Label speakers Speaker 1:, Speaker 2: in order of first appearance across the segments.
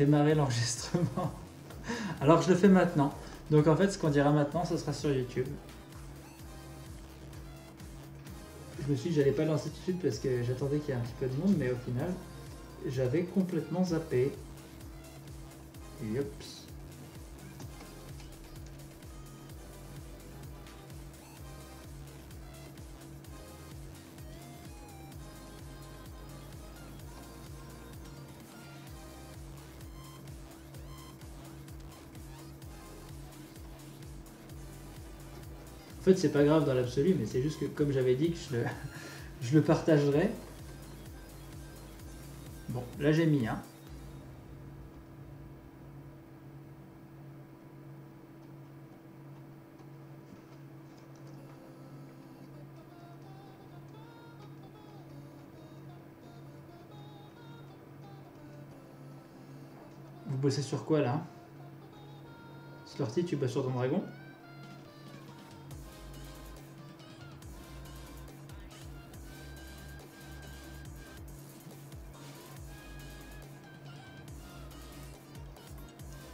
Speaker 1: démarrer l'enregistrement. Alors je le fais maintenant. Donc en fait, ce qu'on dira maintenant, ce sera sur YouTube. Je me suis dit que j'allais pas lancer tout de suite parce que j'attendais qu'il y ait un petit peu de monde, mais au final, j'avais complètement zappé. Yops. En fait, c'est pas grave dans l'absolu, mais c'est juste que comme j'avais dit que je le partagerai. Bon, là j'ai mis, hein. Vous bossez sur quoi là? Slurty, tu bosses sur ton dragon?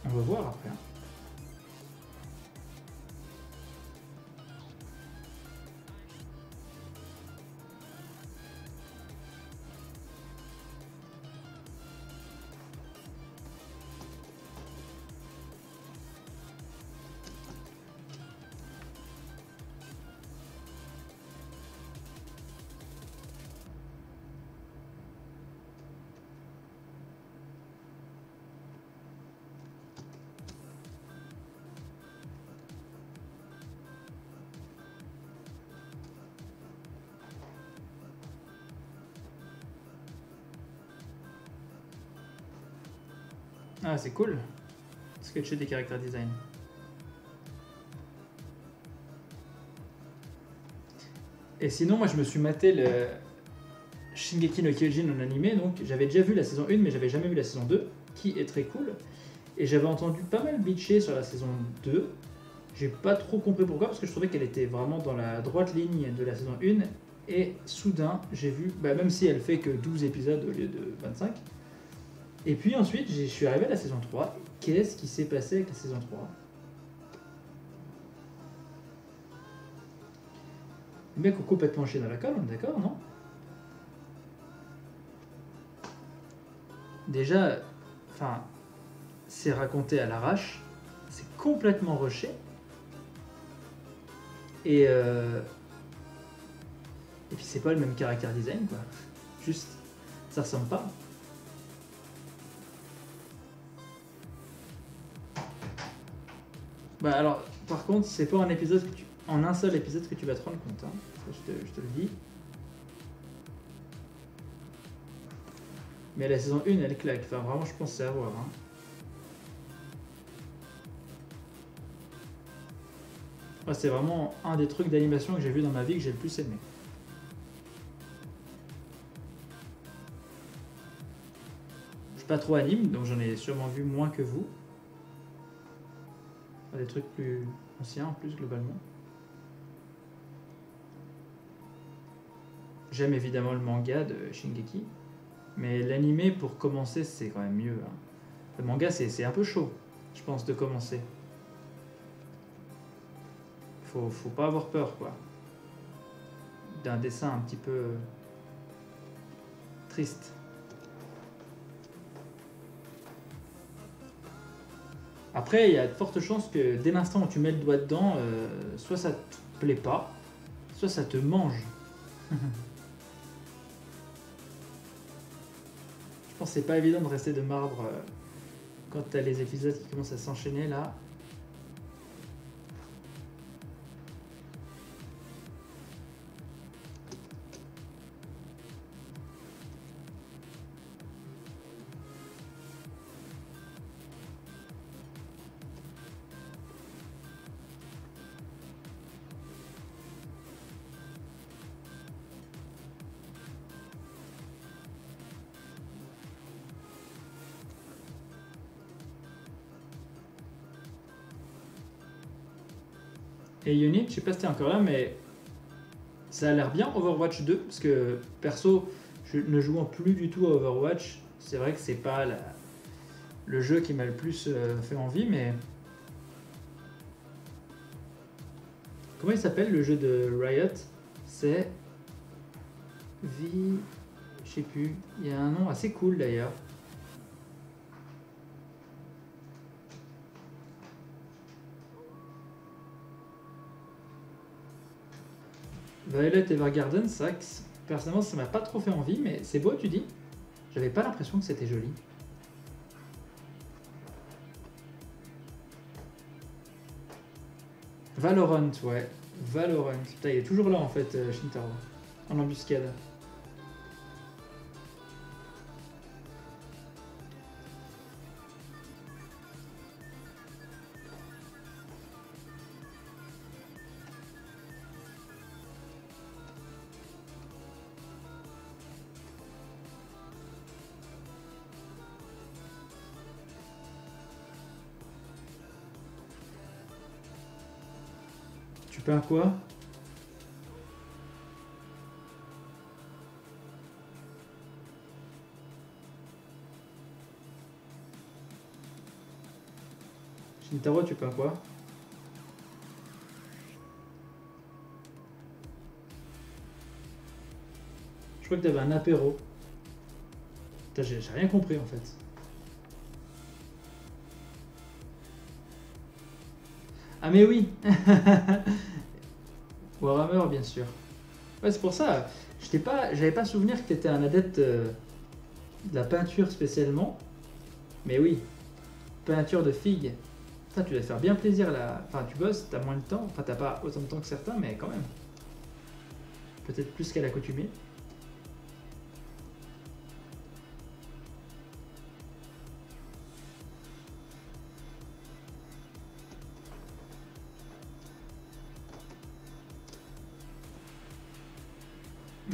Speaker 1: On va voir après. Ah, c'est cool. Sketcher des character design. Et sinon, moi je me suis maté le Shingeki no Kyojin en animé, donc j'avais déjà vu la saison 1, mais j'avais jamais vu la saison 2, qui est très cool. Et j'avais entendu pas mal bitcher sur la saison 2. J'ai pas trop compris pourquoi, parce que je trouvais qu'elle était vraiment dans la droite ligne de la saison 1. Et soudain, j'ai vu, même si elle fait que 12 épisodes au lieu de 25. Et puis ensuite, je suis arrivé à la saison 3. Qu'est-ce qui s'est passé avec la saison 3? Les mecs ont complètement chié dans la colle, on est d'accord, non? Déjà, enfin, c'est raconté à l'arrache, c'est complètement rushé. Et puis c'est pas le même caractère design, quoi. Juste, ça ressemble pas. Bah alors, par contre, c'est pas un épisode en un seul épisode que tu vas te rendre compte, hein. Je te le dis. Mais la saison 1, elle claque. Enfin, vraiment, je pense que c'est à voir, hein. Moi, c'est vraiment un des trucs d'animation que j'ai vu dans ma vie que j'ai le plus aimé. Je suis pas trop anime, donc j'en ai sûrement vu moins que vous. Des trucs plus anciens en plus, globalement. J'aime évidemment le manga de Shingeki, mais l'animé, pour commencer, c'est quand même mieux, hein. Le manga, c'est un peu chaud, je pense, de commencer. Faut pas avoir peur, quoi. D'un dessin un petit peu triste. Après, il y a de fortes chances que dès l'instant où tu mets le doigt dedans, soit ça te plaît pas, soit ça te mange. Je pense que c'est pas évident de rester de marbre quand t'as les épisodes qui commencent à s'enchaîner là. Et Unit, je sais pas si t'es encore là, mais ça a l'air bien Overwatch 2, parce que perso, ne jouant plus du tout à Overwatch, c'est vrai que c'est pas le jeu qui m'a le plus fait envie, mais... Comment il s'appelle le jeu de Riot? C'est... Je sais plus. Il y a un nom assez cool d'ailleurs. Violet Evergarden, ça, personnellement, ça m'a pas trop fait envie, mais c'est beau, tu dis? J'avais pas l'impression que c'était joli. Valorant, ouais. Valorant. Putain, il est toujours là en fait, Shintaro. En embuscade. Tu peins quoi? Shintaro, tu peins quoi? Je crois que t'avais un apéro. Putain, j'ai rien compris en fait. Ah mais oui. Warhammer, bien sûr. Ouais, c'est pour ça. J'avais pas souvenir que t'étais un adepte de la peinture spécialement. Mais oui, peinture de figues. Putain, tu dois te faire bien plaisir là. Enfin, tu bosses, t'as moins de temps. Enfin, t'as pas autant de temps que certains, mais quand même. Peut-être plus qu'à l'accoutumée.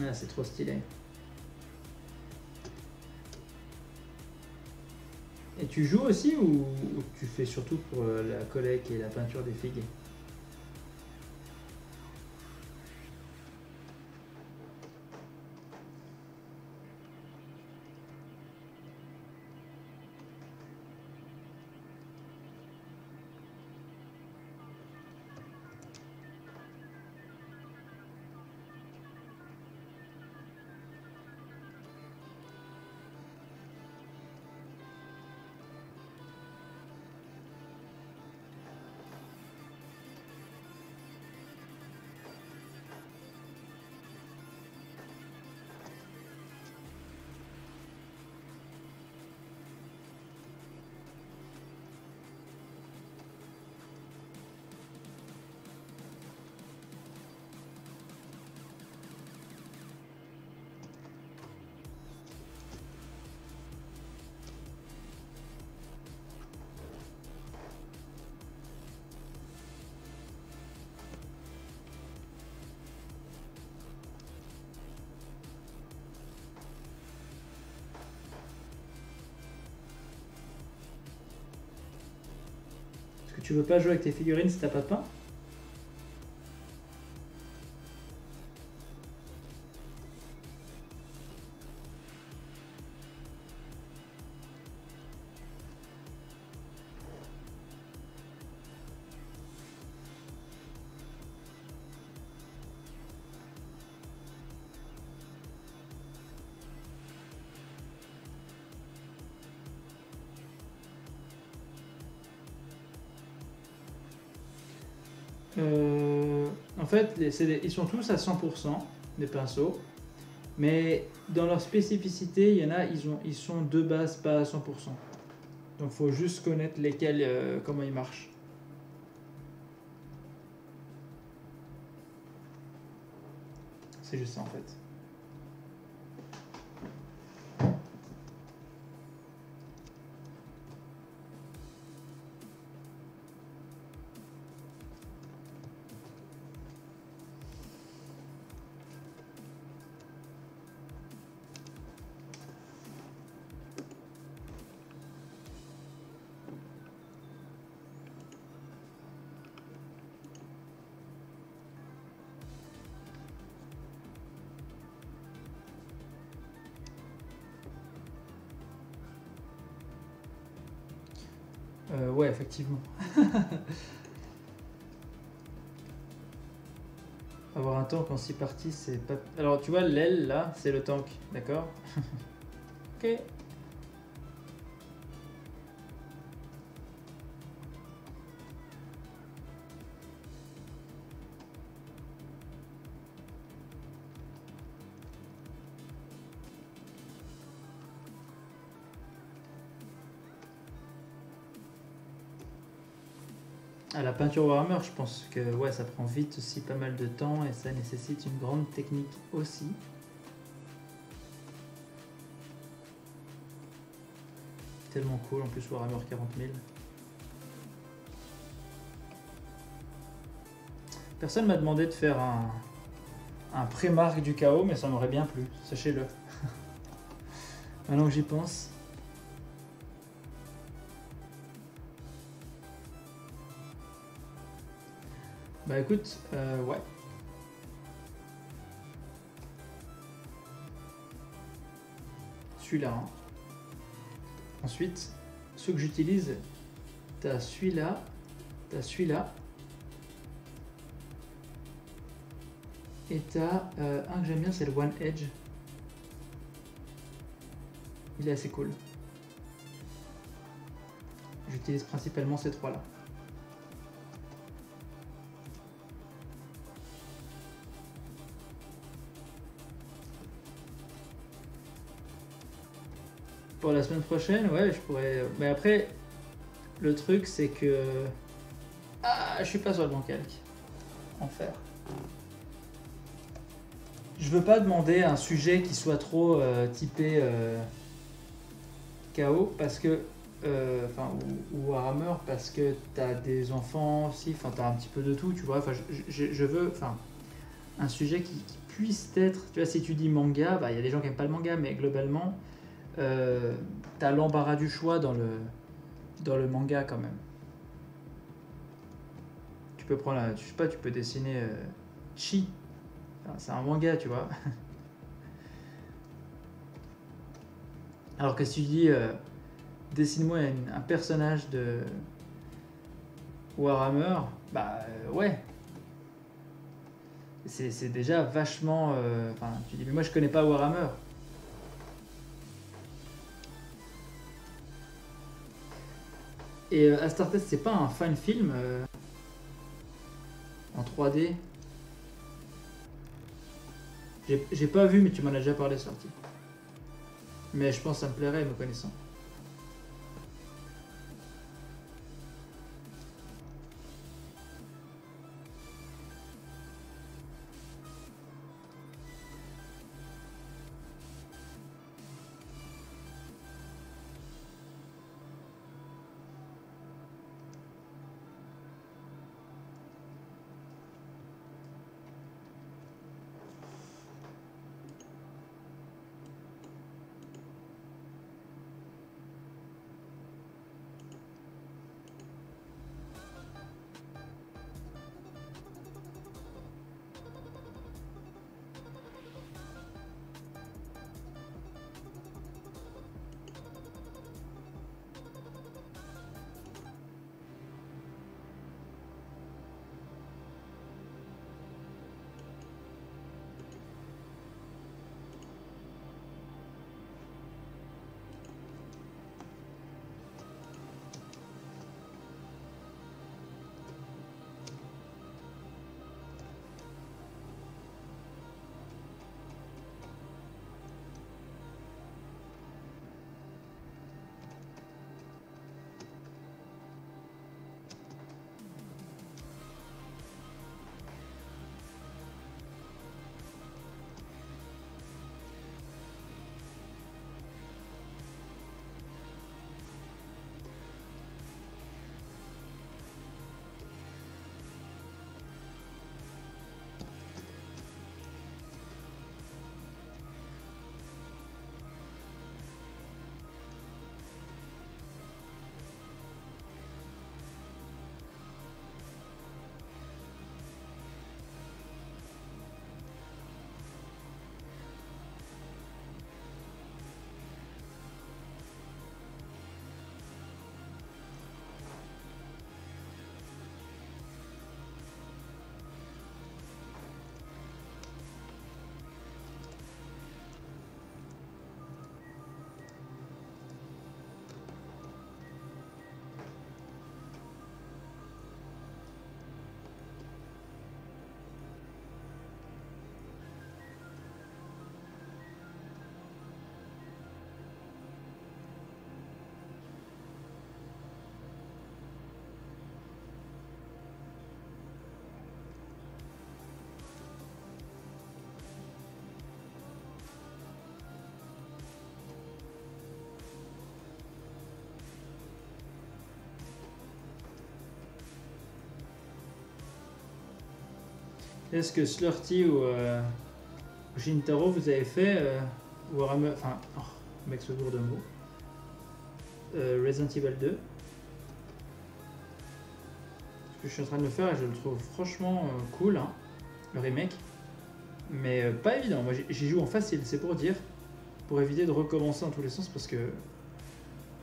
Speaker 1: Ah, c'est trop stylé. Et tu joues aussi ou tu fais surtout pour la collecte et la peinture des figues? Est-ce que tu veux pas jouer avec tes figurines si t'as pas peint? En fait, ils sont tous à 100% des pinceaux, mais dans leur spécificité, il y en a, ils sont de base pas à 100%. Donc faut juste connaître lesquels, comment ils marchent. C'est juste ça en fait. Ouais, effectivement. Avoir un tank en 6 parties, c'est pas... Alors, tu vois, l'aile, là, c'est le tank, d'accord? Ok. À la peinture Warhammer, je pense que ouais, ça prend vite aussi pas mal de temps et ça nécessite une grande technique aussi. Tellement cool en plus Warhammer 40 000. Personne m'a demandé de faire un pré-marque du chaos, mais ça m'aurait bien plu, sachez-le. Maintenant que j'y pense. Bah écoute, ouais. Celui-là. Hein. Ensuite, ceux que j'utilise, t'as celui-là, t'as celui-là. Et t'as un que j'aime bien, c'est le One Edge. Il est assez cool. J'utilise principalement ces trois-là. Pour la semaine prochaine, ouais, je pourrais... Mais après, le truc, c'est que... Ah, je suis pas sur le bon calque. Enfer. Je veux pas demander un sujet qui soit trop typé KO, parce que... Enfin, ou Warhammer, parce que t'as des enfants aussi, enfin, t'as un petit peu de tout, tu vois. Enfin, je veux... Enfin, un sujet qui puisse être... Tu vois, si tu dis manga, bah, il y a des gens qui aiment pas le manga, mais globalement... t'as l'embarras du choix dans le manga quand même. Tu peux prendre, je sais pas, tu peux dessiner Chi. Enfin, c'est un manga, tu vois. Alors que si tu dis dessine-moi un personnage de Warhammer, bah ouais. C'est déjà vachement. Enfin, tu dis mais moi je connais pas Warhammer. Et Astartes, c'est pas un fan film en 3D. J'ai pas vu, mais tu m'en as déjà parlé sorti. Mais je pense que ça me plairait, me connaissant. Est-ce que Slurty ou Shintaro vous avez fait Warhammer, enfin, mec ce lourd de mots, Resident Evil 2? Ce que je suis en train de le faire et je le trouve franchement cool, hein, le remake. Mais pas évident, moi j'y joue en facile, c'est pour dire, pour éviter de recommencer dans tous les sens parce que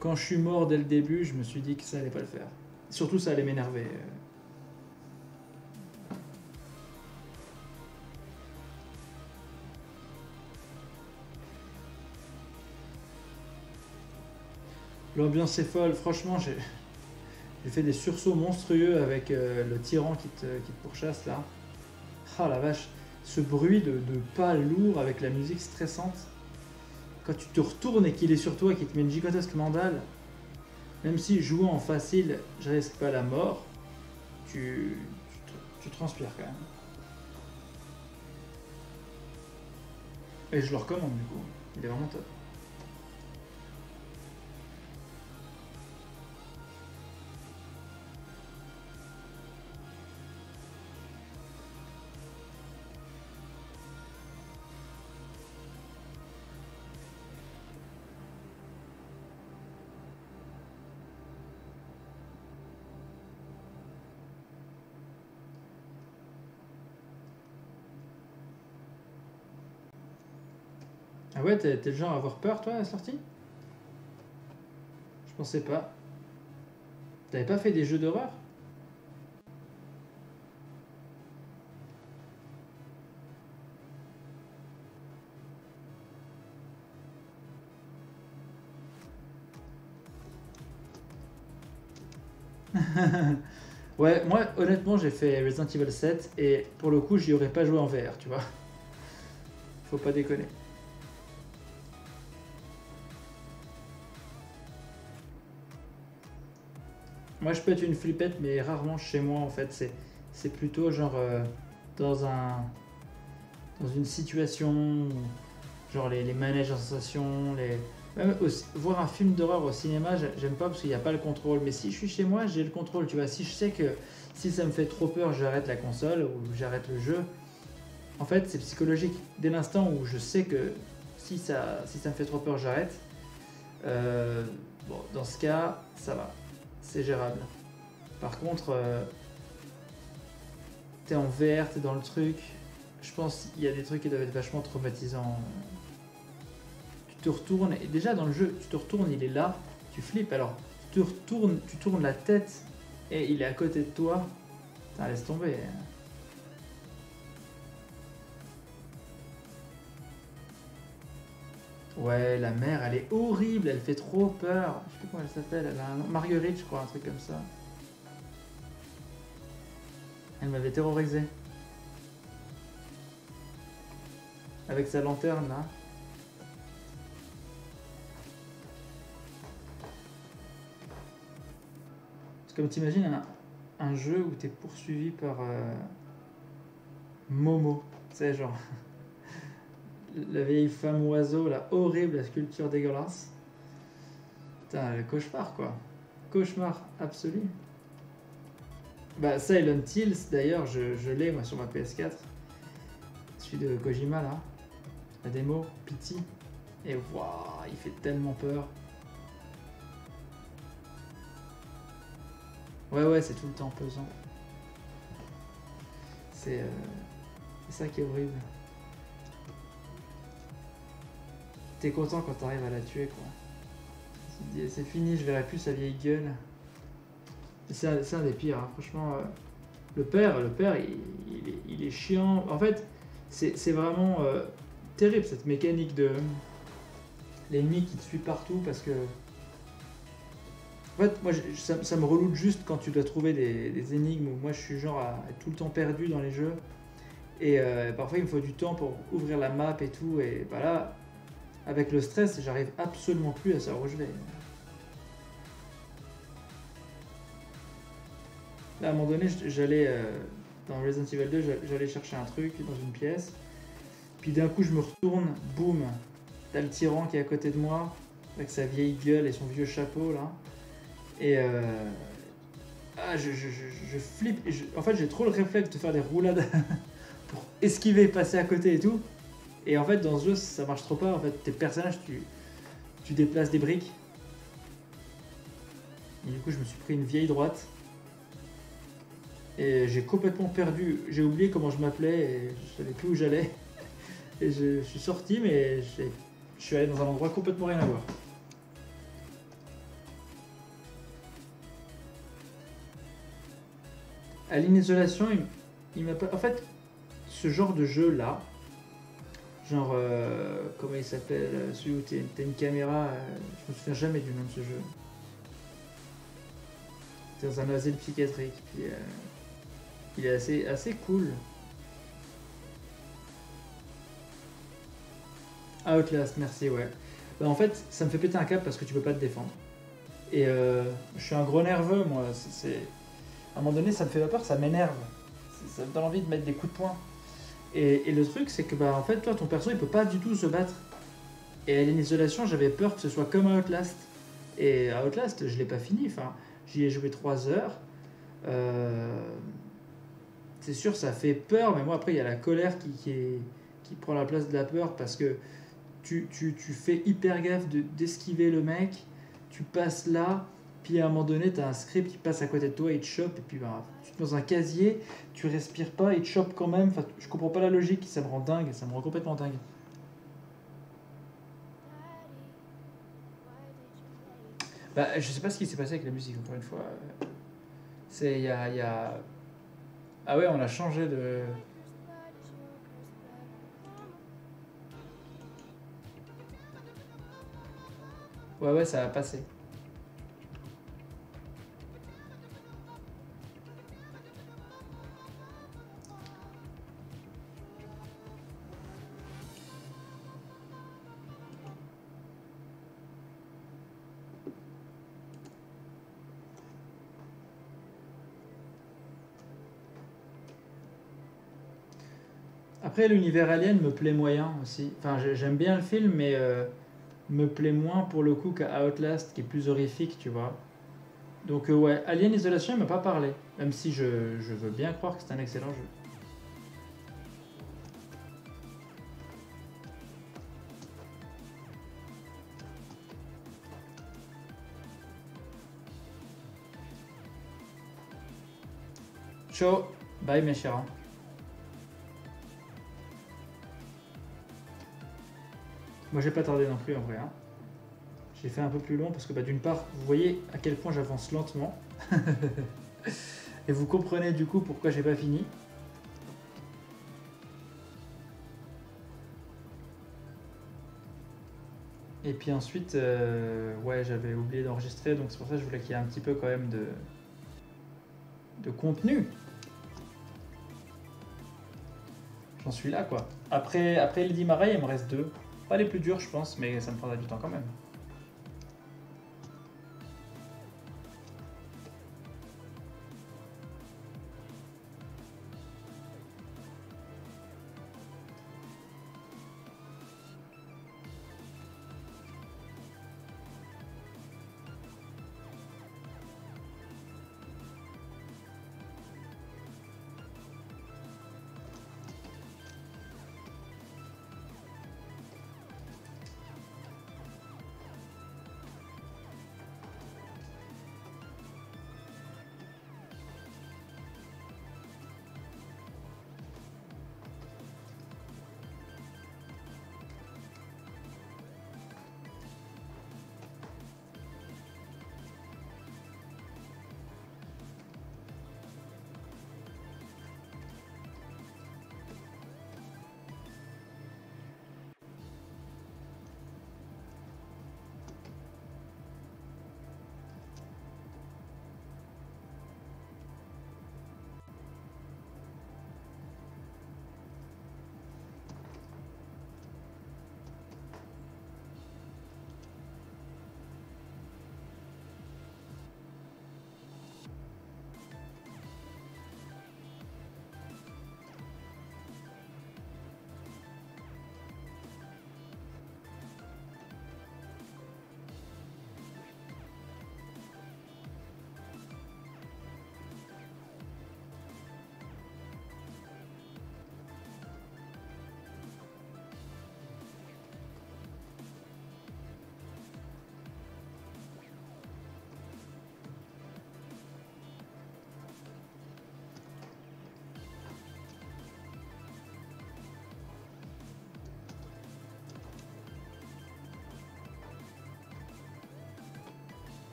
Speaker 1: quand je suis mort dès le début, je me suis dit que ça allait pas le faire. Surtout ça allait m'énerver. L'ambiance est folle, franchement j'ai fait des sursauts monstrueux avec le tyran qui te pourchasse là. Ah la vache, ce bruit de pas lourd avec la musique stressante. Quand tu te retournes et qu'il est sur toi et qu'il te met une gigantesque mandale, même si jouant en facile, je risque pas la mort, tu transpires quand même. Et je le recommande du coup, il est vraiment top. Ah ouais, t'es le genre à avoir peur toi à la sortie? Je pensais pas. T'avais pas fait des jeux d'horreur? Ouais, moi honnêtement j'ai fait Resident Evil 7 et pour le coup j'y aurais pas joué en VR, tu vois. Faut pas déconner. Moi je peux être une flippette mais rarement chez moi en fait. C'est plutôt genre dans un dans une situation genre les manèges en sensation, même voir un film d'horreur au cinéma, j'aime pas parce qu'il n'y a pas le contrôle. Mais si je suis chez moi, j'ai le contrôle, tu vois. Si je sais que si ça me fait trop peur, j'arrête la console ou j'arrête le jeu. En fait, c'est psychologique. Dès l'instant où je sais que si ça me fait trop peur, j'arrête. Bon, dans ce cas, ça va. C'est gérable. Par contre, t'es en VR, t'es dans le truc. Je pense qu'il y a des trucs qui doivent être vachement traumatisants. Tu te retournes, et déjà dans le jeu, tu te retournes, il est là, tu flippes, alors tu te retournes, tu tournes la tête et il est à côté de toi. Putain, laisse tomber. Ouais, la mère, elle est horrible, elle fait trop peur. Je sais plus comment elle s'appelle, elle a un nom. Marguerite, je crois, un truc comme ça. Elle m'avait terrorisé. Avec sa lanterne là. C'est comme t'imagines un jeu où t'es poursuivi par Momo. Tu sais, genre la vieille femme oiseau, là, horrible, la sculpture dégueulasse. Putain, le cauchemar quoi. Cauchemar absolu. Bah, Silent Hills, d'ailleurs, je l'ai moi sur ma PS4. Celui de Kojima là. La démo, Pity. Et waouh, il fait tellement peur. Ouais, c'est tout le temps pesant. C'est ça qui est horrible. T'es content quand t'arrives à la tuer quoi. Tu te dis c'est fini, je verrai plus sa vieille gueule. C'est un des pires, hein. Franchement. Le père, il est chiant. En fait, c'est vraiment terrible cette mécanique de l'ennemi qui te suit partout parce que. En fait, moi, ça me reloute juste quand tu dois trouver des énigmes où moi je suis genre à être tout le temps perdu dans les jeux. Et parfois il me faut du temps pour ouvrir la map et tout. Et bah là, avec le stress, j'arrive absolument plus à savoir où je vais. Là, à un moment donné, j'allais dans Resident Evil 2, j'allais chercher un truc dans une pièce. Puis d'un coup, je me retourne, boum, t'as le tyran qui est à côté de moi, avec sa vieille gueule et son vieux chapeau là. Et je flippe. En fait, j'ai trop le réflexe de faire des roulades pour esquiver, passer à côté et tout. Et en fait, dans ce jeu, ça marche trop pas. En fait, tes personnages, tu déplaces des briques. Et du coup, je me suis pris une vieille droite. Et j'ai complètement perdu. J'ai oublié comment je m'appelais et je savais plus où j'allais. Et je suis sorti, mais je suis allé dans un endroit complètement rien à voir. Alien Isolation, il m'a pas. En fait, ce genre de jeu là, genre. Comment il s'appelle celui où t'as une caméra. Je me souviens jamais du nom de ce jeu. T'es dans un asile psychiatrique. Puis, il est assez cool. Outlast, merci, ouais. Bah, en fait, ça me fait péter un câble parce que tu peux pas te défendre. Et je suis un gros nerveux, moi. À un moment donné, ça me fait pas peur, ça m'énerve. Ça me donne envie de mettre des coups de poing. Et le truc, c'est que bah, en fait, toi, ton perso, il peut pas du tout se battre. Et à l'isolation, j'avais peur que ce soit comme à Outlast. Et à Outlast, je l'ai pas fini. Enfin, j'y ai joué 3 heures. Euh, c'est sûr, ça fait peur, mais moi, après, il y a la colère qui prend la place de la peur parce que tu fais hyper gaffe d'esquiver le mec, tu passes là, puis à un moment donné, tu as un script qui passe à côté de toi, il te chope, et puis bah, tu te mets dans un casier, tu respires pas, il te chope quand même. Enfin, je comprends pas la logique, ça me rend dingue, ça me rend complètement dingue. Bah, je sais pas ce qui s'est passé avec la musique, encore une fois. C'est. Il y a... Ah ouais, on a changé de. Ouais, ouais, ça a passé. Après, l'univers Alien me plaît moyen aussi. Enfin, j'aime bien le film, mais me plaît moins pour le coup qu'à Outlast, qui est plus horrifique, tu vois. Donc, ouais, Alien Isolation, il m'a pas parlé. Même si je veux bien croire que c'est un excellent jeu. Ciao, bye mes chers. Moi, j'ai pas tardé non plus en vrai, hein. J'ai fait un peu plus long parce que bah, d'une part, vous voyez à quel point j'avance lentement. Et vous comprenez du coup pourquoi j'ai pas fini. Et puis ensuite, ouais, j'avais oublié d'enregistrer, donc c'est pour ça que je voulais qu'il y ait un petit peu quand même de contenu. J'en suis là quoi. Après Lady Marais, il me reste 2. Pas les plus durs, je pense, mais ça me prendra du temps quand même.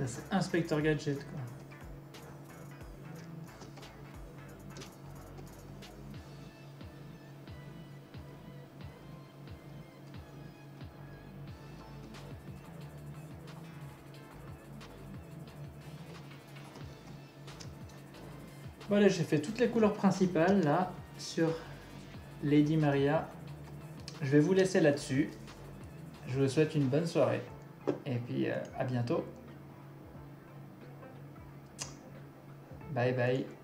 Speaker 1: C'est Inspecteur Gadget, quoi. Voilà, j'ai fait toutes les couleurs principales là sur Lady Maria. Je vais vous laisser là-dessus. Je vous souhaite une bonne soirée. Et puis à bientôt. Bye bye.